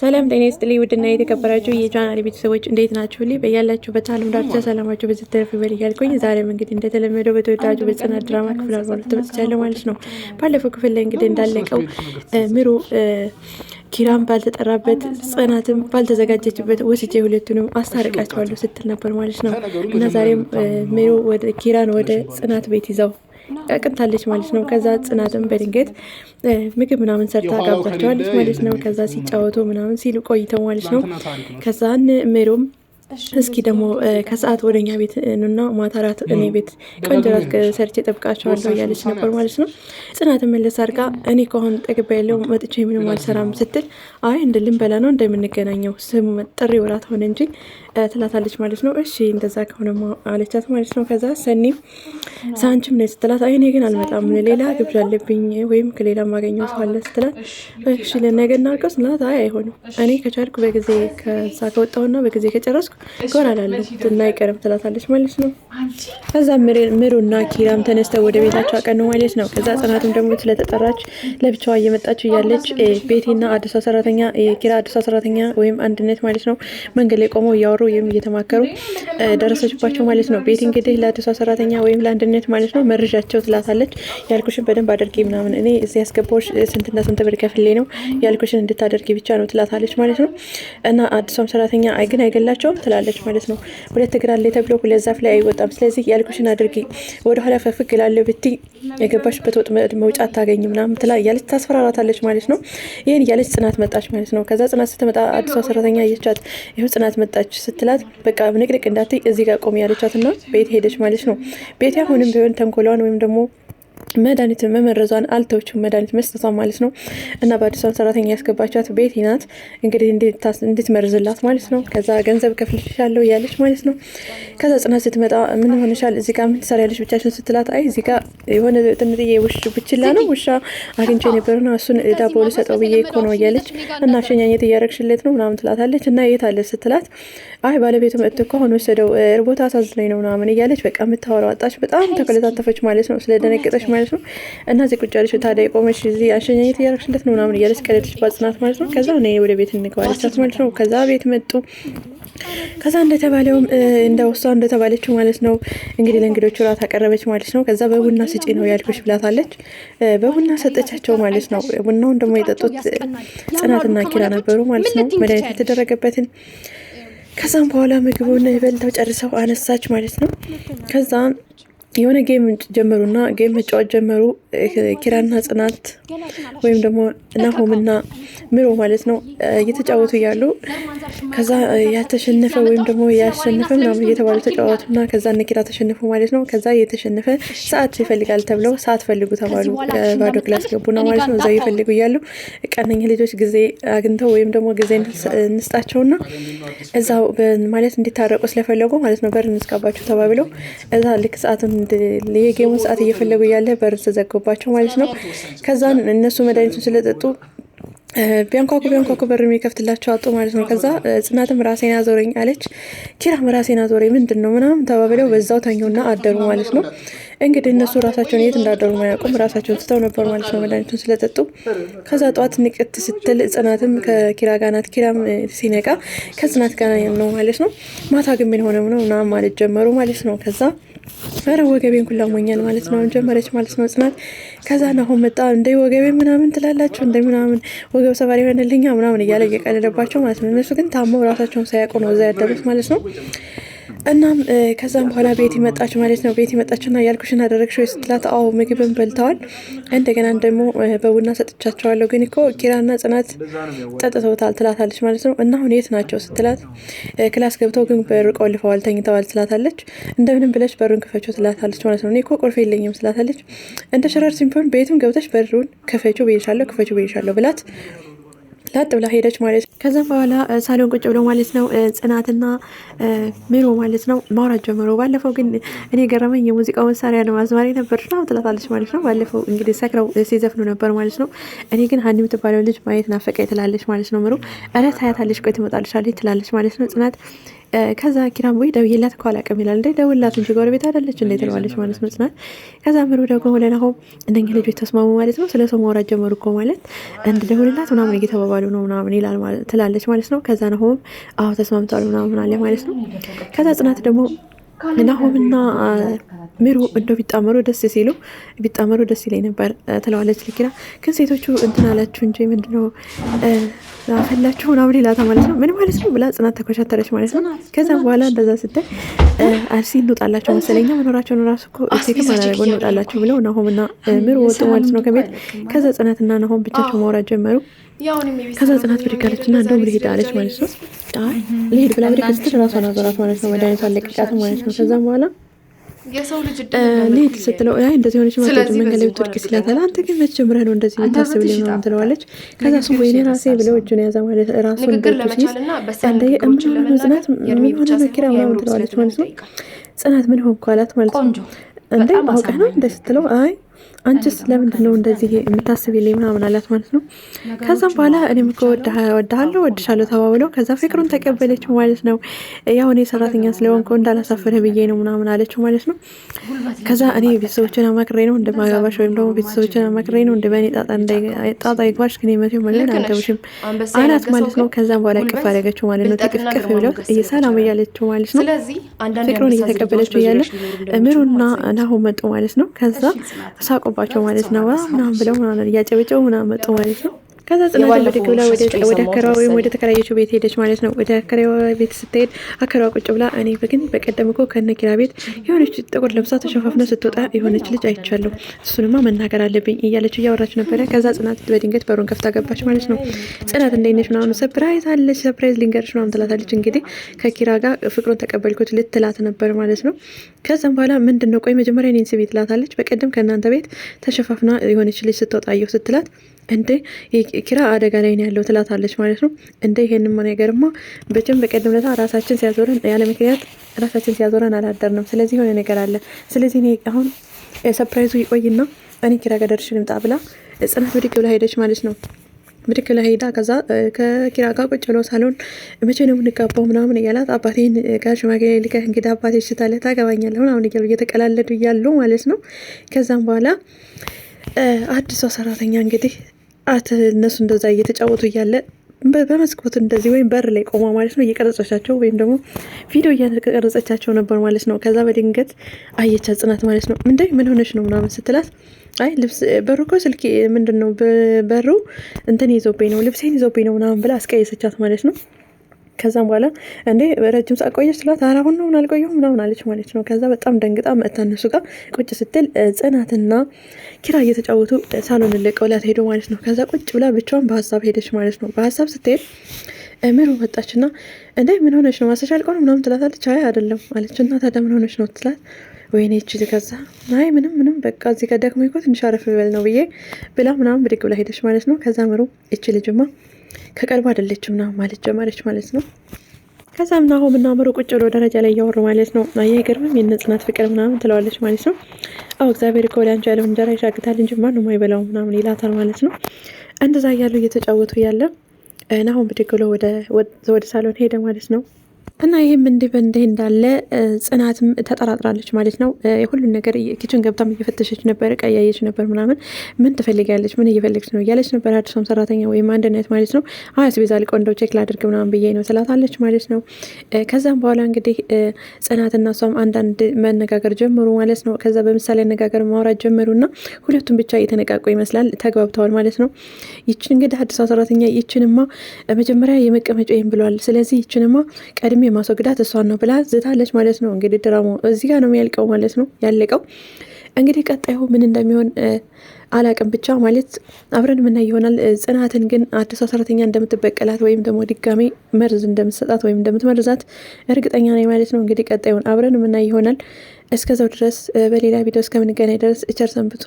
ሰላም ጤና ይስጥልኝ ውድና የተከበራችሁ የቻናሌ ቤተሰቦች እንዴት ናችሁልኝ? በያላችሁበት ዓለም ዳርቻ ሰላማችሁ በዚህ ተረፍ ይበል እያልኩኝ ዛሬም እንግዲህ እንደተለመደው በተወዳጁ በጽናት ድራማ ክፍል 42 ተመጥቻለሁ ማለት ነው። ባለፈው ክፍል ላይ እንግዲህ እንዳለቀው ምሩ ኪራም ባልተጠራበት ጽናትም ባልተዘጋጀችበት ወስጄ ሁለቱንም አስታርቃቸዋለሁ ስትል ነበር ማለት ነው። እና ዛሬም ምሩ ኪራን ወደ ጽናት ቤት ይዘው አቅንታለች ማለት ነው። ከዛ ጽናትም በድንገት ምግብ ምናምን ሰርታ ጋብዛቸዋለች ማለት ነው። ከዛ ሲጫወቱ ምናምን ሲሉ ቆይተው ማለት ነው። ከዛን ምሩም እስኪ ደግሞ ከሰዓት ወደኛ ቤት ኑና ማታ ራት እኔ ቤት ቆንጆ ራት ሰርቼ ጠብቃቸዋለሁ እያለች ነበር ማለት ነው። ጽናትን መለስ አድርጋ እኔ ከሆን ጠግባ ያለው መጥቼ ምንም አልሰራም ስትል አይ እንድልንበላ ነው እንደምንገናኘው ስሙ ጥሪ ወራት ሆነ እንጂ ትላታለች ማለት ነው። እሺ እንደዛ ከሆነ አለቻት ማለት ነው። ከዛ ሰኒም ሳንችም ነው ስትላት አይ እኔ ግን አልመጣም ሌላ ግብዣ አለብኝ ወይም ከሌላ ማገኘው ሰው አለ ስትላት እሺ ለነገ እናድርገው ስላት አይ አይሆንም እኔ ከቻልኩ በጊዜ ከዛ ከወጣሁና በጊዜ ከጨረስኩ ጎራላለሁ እና አይቀርም ትላታለች ማለት ነው። ከዛ ምሩና ኪራም ተነስተው ወደ ቤታቸው አቀኑ ማለት ነው። ከዛ ጽናትም ደግሞ ስለተጠራች ለብቻዋ እየመጣች እያለች ቤቴና አዲሷ ሰራተኛ ኪራ አዲሷ ሰራተኛ ወይም አንድነት ማለት ነው መንገድ ላይ ቆመው እያወሩ ወይም እየተማከሩ ደረሰችባቸው ማለት ነው። ቤት እንግዲህ ለአዲሷ ሰራተኛ ወይም ለአንድነት ማለት ነው መረጃቸው ትላታለች። ያልኩሽን በደንብ አድርጌ ምናምን እኔ እዚህ ያስገባሁሽ ስንትና ስንት ብር ከፍሌ ነው ያልኩሽን እንድታደርጊ ብቻ ነው ትላታለች ማለት ነው። እና አዲሷም ሰራተኛ ግን አይገላቸውም ትላለች ማለት ነው። ሁለት እግር አለ ተብሎ ሁለት ዛፍ ላይ አይወጣም። ስለዚህ ያልኩሽን አድርጊ ወደኋላ ፈፍግ እላለሁ ብትይ የገባሽበት ወጥመድ መውጫ አታገኝም ምናምን ትላ እያለች ታስፈራራታለች ማለት ነው። ይህን እያለች ጽናት መጣች ማለት ነው። ከዛ ጽናት ስትመጣ አዲሷ ሰራተኛ እየቻት ይኸው ጽናት መጣች ስትላት በቃ ንቅንቅ እንዳትይ እዚህ ጋር ቆሚ ያለቻትና ቤት ሄደች ማለት ነው። ቤት አሁንም ቢሆን ተንኮሏን ወይም ደግሞ መድኃኒት መመረዟን አልተውችም መድኃኒት መስጠቷን ማለት ነው። እና በአዲሷን ሰራተኛ ያስገባቻት ቤቲ ናት እንግዲህ እንድትመርዝላት ማለት ነው። ከዛ ገንዘብ ከፍልሻለሁ እያለች ማለት ነው። ከዛ ጽናት ስትመጣ ምን ሆነሻል እዚህ ጋር ምን ትሰሪያለሽ ብቻሽን ስትላት አይ እዚህ ጋር የሆነ ጥንጥዬ ውሽ ብችላ ነው ውሻ አግኝቼ ነበርና እሱን ዳቦ ልሰጠው ብዬ እኮ ነው እያለች እና አሸኛኘት እያረግሽለት ነው ምናምን ትላታለች። እና የት አለ ስትላት አይ ባለቤቱ መጥቶ እኮ አሁን ወሰደው እርቦታ አሳዝነኝ ነው ምናምን እያለች በቃ የምታወራው አጣች። በጣም ተከለታተፈች ማለት ነው ስለደነገጠች ማለት ነው። እና እዚህ ቁጭ ያለች ታዲያ ቆመሽ እዚህ አሸኛኘት እያረግሽለት ነው ምናምን እያለች ቀለደች ባጽናት ማለት ነው። ከዛ እኔ ወደ ቤት እንግባለቻት ማለት ነው። ከዛ ቤት መጡ። ከዛ እንደተባለውም እንደወሷ እንደተባለችው ማለት ነው እንግዲህ ለእንግዶቹ ራት አቀረበች ማለት ነው። ከዛ በቡና ስጪ ነው ያልኩሽ ብላታለች። በቡና ሰጠቻቸው ማለት ነው። ቡናውን ደግሞ የጠጡት ጽናትና ኪራ ነበሩ ማለት ነው መድኃኒት የተደረገበትን። ከዛም በኋላ ምግቡን በልተው ጨርሰው አነሳች ማለት ነው። ከዛ የሆነ ጌም ጀመሩና ጌም መጫወት ጀመሩ ኪራና ጽናት ወይም ደግሞ ናሆምና ምሮ ማለት ነው እየተጫወቱ እያሉ ከዛ ያልተሸነፈ ወይም ደግሞ ያሸነፈ ምናምን እየተባሉ ተጫወቱና ከዛ ኪራ ተሸነፉ ማለት ነው። ከዛ የተሸነፈ ሰዓት ይፈልጋል ተብለው ሰዓት ፈልጉ ተባሉ። ባዶ ክላስ ገቡና ማለት ነው። እዛ ይፈልጉ እያሉ ቀነኛ ልጆች ጊዜ አግኝተው ወይም ደግሞ ጊዜ እንስጣቸውና እዛው ማለት እንዲታረቁ ስለፈለጉ ማለት ነው በር እንስቃባቸው ተባብለው እዛ ልክ ሰዓቱን የጌሙን ሰዓት እየፈለጉ ያለ በር ተዘግቶባቸው ማለት ነው። ከዛን እነሱ መድኃኒቱን ስለጠጡ ቢያንኳኩ በር የሚከፍትላቸው አጡ ማለት ነው። ከዛ ጽናትም ራሴን አዞረኝ አለች። ኪራም ራሴን አዞረኝ ምንድን ነው ምናምን ተባብለው በዛው ተኙና አደሩ ማለት ነው። እንግዲህ እነሱ ራሳቸውን የት እንዳደሩ ማያውቁም ራሳቸውን ስተው ነበር ማለት ነው መድኃኒቱን ስለጠጡ። ከዛ ጠዋት ንቅት ስትል ጽናትም ከኪራ ጋር ናት። ኪራም ሲነቃ ከጽናት ጋር ነው ማለት ነው። ማታ ግን ምን ሆነ ምናምን ማለት ጀመሩ ማለት ነው። ከዛ ኧረ ወገቤን ኩላ ሞኛል ማለት ነው ጀመረች ማለት ነው ጽናት። ከዛ አሁን መጣ እንደ ወገቤ ምናምን ትላላችሁ እንደ ምናምን ወገብ ሰባሪ ሆነልኛ ምናምን እያለ እየቀለደባቸው ማለት ነው። እነሱ ግን ታመው ራሳቸውን ሳያውቁ ነው እዛ ያደሩት ማለት ነው። እናም ከዛም በኋላ ቤት ይመጣች ማለት ነው። ቤት ይመጣችና ያልኩሽን አደረግሽው ስትላት አዎ ምግብን በልተዋል እንደገና ደግሞ በቡና ሰጥቻቸዋለሁ ግን እኮ ኪራና ጽናት ጠጥተውታል ትላታለች ማለት ነው። እና አሁን የት ናቸው ስትላት ክላስ ገብተው ግን በር ቆልፈዋል ተኝተዋል ትላታለች። እንደምንም ብለሽ በሩን ክፈችው ትላታለች ማለት ነው። እኔ እኮ ቁልፍ የለኝም ትላታለች። እንደ ሸረር ሲምፖን ቤቱም ገብተሽ በሩን ክፈችው ብዬሻለሁ ብላት ላጥ ብላ ሄደች ማለት ነው። ከዛም በኋላ ሳሎን ቁጭ ብለው ማለት ነው ጽናትና ምሮ ማለት ነው ማውራት ጀመሩ። ባለፈው ግን እኔ ገረመኝ የሙዚቃው መሳሪያ ነው አዝማሪ ነበር ነው ትላታለች ማለት ነው። ባለፈው እንግዲህ ሰክረው ሲዘፍኑ ነበር ማለት ነው። እኔ ግን ሀኒ የምትባለው ልጅ ማየት ናፈቀኝ ትላለች ማለት ነው። ምሮ እረ ታያታለች ቆይ ትመጣልሻለች ትላለች ማለት ነው ጽናት። ከዛ ኪራም ወይ ደውዬላት እኮ አላውቅም ይላል። እንደ ደውላት እንጂ ጎረቤት አይደለች እንዴ ትለዋለች ማለት ነው ጽናት። ከዛ ምሩ ደግሞ ለናሆም እነኚህ ልጆች ተስማሙ ማለት ነው፣ ስለ ሰው ማውራት ጀመሩ እኮ ማለት እንድደውልላት ምናምን እየተባባሉ ነው ምናምን ይላል ትላለች ማለት ነው። ከዛ ናሆም አዎ ተስማምተዋል ምናምን አለ ማለት ነው። ከዛ ጽናት ደግሞ ናሆምና ምሩ እንደው ቢጣመሩ ደስ ይለኝ ነበር ትለዋለች ለኪራ። ግን ሴቶቹ እንትን አላችሁ እንጂ ምንድነው አፈላችሁ ምናምን ይላታል ማለት ነው። ምን ማለት ነው ብላ ጽናት ተኮሻተረች ማለት ነው። ከዛም በኋላ እንደዛ ስታይ አርሲ እንውጣላቸው መሰለኛ መኖራቸውን ራሱ እኮ ሴትም አላደረገው እንውጣላቸው ብለው ናሆምና ምሩ ወጡ ማለት ነው ከቤት። ከዛ ጽናትና ናሆም ብቻቸው ማውራት ጀመሩ። ከዛ ጽናት ብድግ አለችና እንደውም ልሄድ አለች ማለት ነው። ልሄድ ብላ ብድግ ስትል ራሷን አዞራት ማለት ነው። መድኃኒቷን ለቅቃት ማለት ነው። ከዛም በኋላ ልሂድ ስትለው አይ እንደዚህ ሆነች ማለት መንገድ ላይ ብትወድቅ ሲላታል። አንተ ግን መች ጀምረህ ነው እንደዚህ የምታስብልኝ ምናምን ትለዋለች። ከዛ እሱ ወይኔ ራሴ ብለው እጁን ያዛ ማለት ራሱን ገቱ ሲይዝ አንደ የምንሆነ ጽናት ምን ሆነ መኪራ ምናምን ትለዋለች ማለት ነው። ጽናት ምን ሆንኩ አላት ማለት ነው። እንደ አውቀህ ነው እንደ ስትለው አይ አንቺስ ለምንድን ነው እንደዚህ የምታስቢልኝ ምናምን አላት ማለት ነው። ከዛም በኋላ እኔም እኮ ወድሃለሁ ወድሻለሁ ተባብለው ከዛ ፍቅሩን ተቀበለችው ማለት ነው። ያው እኔ ሰራተኛ ስለሆንኩ እንዳላሳፍርህ ብዬ ነው ምናምን አለችው ማለት ነው። ከዛ እኔ ቤተሰቦችን አማክሬ ነው እንደማገባሽ ወይም ደግሞ ቤተሰቦችን አማክሬ ነው እንደበኔ ጣጣ ይግባሽ ግን መቴው መለን አልገቡሽም አላት ማለት ነው። ከዛም በኋላ ቅፍ አደረገችው ማለት ነው። ተቅፍቅፍ ብለው እየሰላም እያለችው ማለት ነው። ፍቅሩን እየተቀበለችው እያለ ምሩና ናሆም መጡ ማለት ነው። ከዛ ሳቆባቸው ማለት ነው ምናምን ብለው ምናምን እያጨበጨቡ ምናምን መጡ ማለት ነው። ከዛ ጽናት በድግ ብላ ወደ አከራዋ ወይም ወደ ተከራየችው ቤት ሄደች ማለት ነው። ወደ አከራዋ ቤት ስትሄድ አከራዋ ቁጭ ብላ እኔ ግን በቀደም እኮ ከነኪራ ቤት የሆነች ጥቁር ለብሳ ተሸፋፍና ስትወጣ የሆነች ልጅ አይቻለሁ፣ እሱንማ መናገር አለብኝ እያለች እያወራች ነበረ። ከዛ ጽናት በድንገት በሩን ከፍታ ገባች ማለት ነው። ጽናት እንዴት ነሽ ምናምን ሰርፕራይዝ አለች፣ ሰርፕራይዝ ሊንገርሽ ምናምን ትላታለች። እንግዲህ ከኪራ ጋር ፍቅሩን ተቀበልኩት ልትላት ነበር ማለት ነው። ከዛም በኋላ ምንድን ነው ቆይ መጀመሪያ እኔን ስቤት ትላታለች። በቀደም ከእናንተ ቤት ተሸፋፍና የሆነች ልጅ ስትወጣ አየሁ ስትላት እንዴ ኪራ አደጋ ላይ ነው ያለው ትላታለች ማለት ነው። እንደ ይሄንማ ነገርማ በቀደም ለታ ራሳችን ሲያዞረን ያለ ምክንያት ራሳችን ሲያዞረን አላደርንም። ስለዚህ የሆነ ነገር አለ። ስለዚህ እኔ አሁን ሰርፕራይዙ ይቆይና እኔ ኪራ ጋር ደርሼ ልምጣ ብላ ጽናት ብድግ ብላ ሄደች ማለት ነው። ብድግ ብላ ሄዳ ከዛ ከኪራ ጋር ቁጭ ብለው ሳሎን መቼ ነው የምንጋባው ምናምን እያላት አባቴን ጋር ሽማግሌ ልከህ እንግዲህ አባቴ ሽታለ ታገባኛለህ ምናምን እያሉ እየተቀላለዱ እያሉ ማለት ነው። ከዛም በኋላ አዲሷ ሰራተኛ እንግዲህ እነሱ እንደዛ እየተጫወቱ እያለ በመስኮት እንደዚህ ወይም በር ላይ ቆማ ማለት ነው እየቀረጸቻቸው ወይም ደግሞ ቪዲዮ እየቀረጸቻቸው ነበር ማለት ነው። ከዛ በድንገት አየቻት ጽናት ማለት ነው። ምን ሆነች ነው ምናምን ስትላት አይ ልብስ በሩ እኮ ስልክ ምንድን ነው በሩ እንትን ይዞብኝ ነው ልብሴን ይዞብኝ ነው ምናምን ብላ አስቀየሰቻት ማለት ነው። ከዛም በኋላ እንዴ ረጅም ሰዓት ቆየች ስላት አራሁን ነው አልቆየሁም ምናምን አለች ማለት ነው። ከዛ በጣም ደንግጣ መጥታ እነሱ ጋር ቁጭ ስትል ጽናትና ኪራ እየተጫወቱ ሳሎን ለቀውላት ሄዶ ማለት ነው። ከዛ ቁጭ ብላ ብቻዋን በሀሳብ ሄደች ማለት ነው። በሀሳብ ስትሄድ ምሩ መጣችና እንዴ ምን ሆነች ነው ማሰሻ አልቆ ነው ምናምን ትላታለች። አይ አይደለም አለች። እና ታዲያ ምን ሆነች ነው ትላት ወይኔ እቺ ከዛ አይ ምንም በቃ እዚህ ጋር ደክሞኝ እኮ ትንሽ አረፍ ልበል ነው ብዬ ብላ ምናምን ብድግ ብላ ሄደች ማለት ነው። ከዛ ምሩ እቺ ልጅማ ከቀልብ አይደለችም ምናምን ማለት ጀመረች ማለት ነው። ከዛም ናሆም እና ምሩ ቁጭ ብሎ ደረጃ ላይ እያወሩ ማለት ነው። አይገርምም የእነ ጽናት ፍቅር ምናምን ትለዋለች ማለት ነው። አዎ እግዚአብሔር እኮ ወዲያ አንቺ ያለው እንጀራ ይሻግታል እንጂ ማንም አይበላው ምናምን ይላታል ማለት ነው። እንደዛ እያሉ እየተጫወቱ ያለ ናሆም ብድግ ብሎ ወደ ሳሎን ሄደ ማለት ነው። እና ይህም እንዲህ እንዳለ ጽናትም ተጠራጥራለች ማለት ነው። የሁሉን ነገር ኪችን ገብታም እየፈተሸች ነበር፣ ቀያየች ነበር ምናምን። ምን ትፈልጋለች ምን እየፈለግች ነው እያለች ነበር። አዲሷም ሰራተኛ ወይም አንድነት ማለት ነው። አስቤዛ ልቆ እንደው ቼክ ላድርግ ምናምን ብዬ ነው ትላታለች ማለት ነው። ከዛም በኋላ እንግዲህ ጽናትና እሷም አንዳንድ መነጋገር ጀመሩ ማለት ነው። ከዛ በምሳሌ አነጋገር ማውራት ጀመሩና ሁለቱም ብቻ እየተነቃቁ ይመስላል ተግባብተዋል ማለት ነው። ይችን እንግዲህ አዲሷ ሰራተኛ ይችንማ መጀመሪያ የመቀመጫ ይም ብለዋል። ስለዚህ ይችንማ ቀድሜ ማስወግዳት እሷን ነው ብላ ዝታለች ማለት ነው። እንግዲህ ድራማው እዚህ ጋር ነው የሚያልቀው ማለት ነው ያለቀው። እንግዲህ ቀጣዩ ምን እንደሚሆን አላቅም ብቻ ማለት አብረን ምናይ ይሆናል። ጽናትን ግን አዲሷ ሰራተኛ እንደምትበቀላት ወይም ደግሞ ድጋሜ መርዝ እንደምትሰጣት ወይም እንደምትመርዛት እርግጠኛ ነኝ ማለት ነው። እንግዲህ ቀጣዩን አብረን ምናይ ይሆናል። እስከዛው ድረስ በሌላ ቪዲዮ እስከምንገናኝ ድረስ ቸር ሰንብቱ።